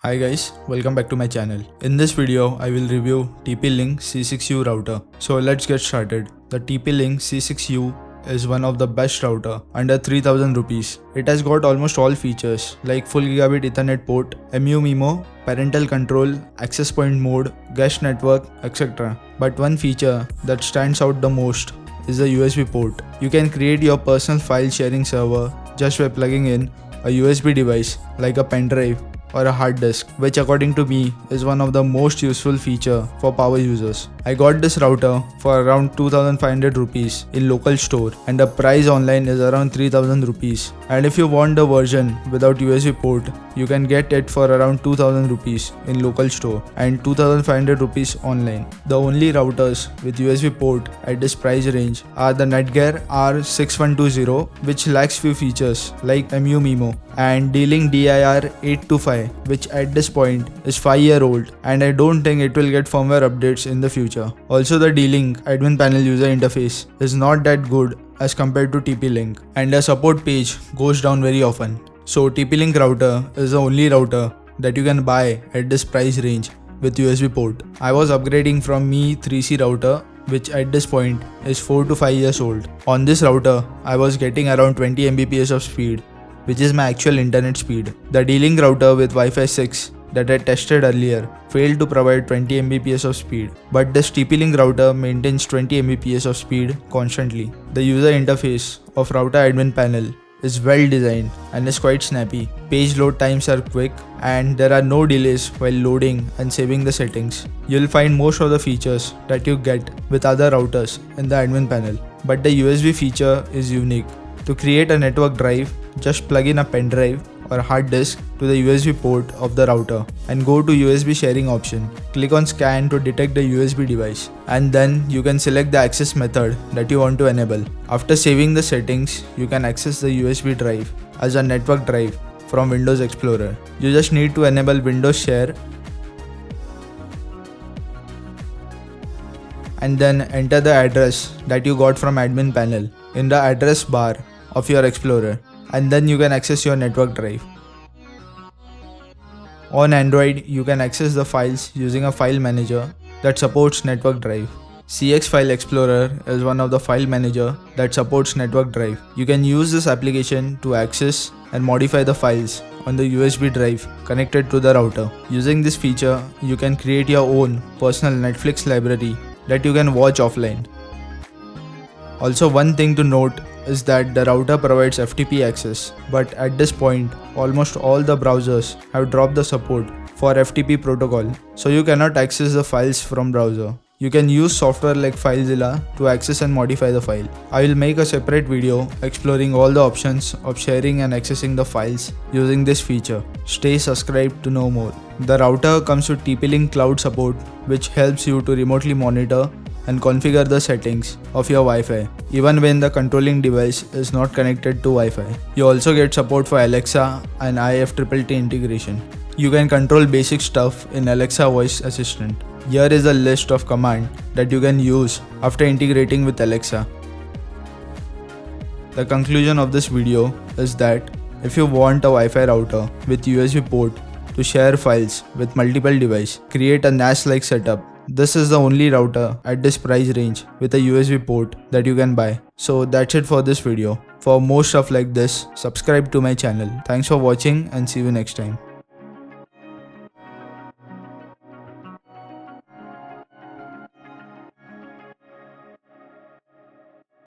Hi guys, welcome back to my channel. In this video, I will review TP-Link C6U router. So let's get started. The TP-Link C6U is one of the best router under 3000 rupees. It has got almost all features like full gigabit Ethernet port, MU-MIMO, parental control, access point mode, guest network, etc. But one feature that stands out the most is the USB port. You can create your personal file sharing server just by plugging in a USB device like a pen drive or a hard disk, which according to me is one of the most useful feature for power users. I got this router for around 2500 rupees in local store and the price online is around 3000 rupees. And if you want the version without USB port, you can get it for around 2000 rupees in local store and 2500 rupees online. The only routers with USB port at this price range are the Netgear R6120, which lacks few features like MU-MIMO, and D-Link DIR825, which at this point is 5-year-old and I don't think it will get firmware updates in the future. Also, the D-Link admin panel user interface is not that good as compared to TP-Link and the support page goes down very often. So TP-Link router is the only router that you can buy at this price range with USB port. I was upgrading from Mi 3C router, which at this point is 4 to 5 years old. On this router, I was getting around 20 Mbps of speed, which is my actual internet speed. The D-Link router with Wi-Fi 6 that I tested earlier failed to provide 20 Mbps of speed, but this TP-Link router maintains 20 Mbps of speed constantly. The user interface of router admin panel is well designed and is quite snappy. Page load times are quick and there are no delays while loading and saving the settings. You'll find most of the features that you get with other routers in the admin panel, but the USB feature is unique. To create a network drive, just plug in a pen drive or hard disk to the USB port of the router and go to USB sharing option. Click on scan to detect the USB device and then you can select the access method that you want to enable. After saving the settings, you can access the USB drive as a network drive from Windows Explorer. You just need to enable Windows Share and then enter the address that you got from admin panel in the address bar of your Explorer, and then you can access your network drive. On Android, you can access the files using a file manager that supports network drive. CX File Explorer is one of the file manager that supports network drive. You can use this application to access and modify the files on the USB drive connected to the router. Using this feature, you can create your own personal Netflix library that you can watch offline. Also, one thing to note is that the router provides FTP access, but at this point, almost all the browsers have dropped the support for FTP protocol, so you cannot access the files from browser. You can use software like FileZilla to access and modify the file. I will make a separate video exploring all the options of sharing and accessing the files using this feature. Stay subscribed to know more. The router comes with TP-Link cloud support, which helps you to remotely monitor and configure the settings of your Wi-Fi even when the controlling device is not connected to Wi-Fi. You also get support for Alexa and IFTTT integration. You can control basic stuff in Alexa voice assistant. Here is a list of commands that you can use after integrating with Alexa. The conclusion of this video is that if you want a Wi-Fi router with USB port to share files with multiple devices, create a NAS-like setup. This is the only router at this price range with a USB port that you can buy. So that's it for this video. For more stuff like this, subscribe to my channel. Thanks for watching and see you next time.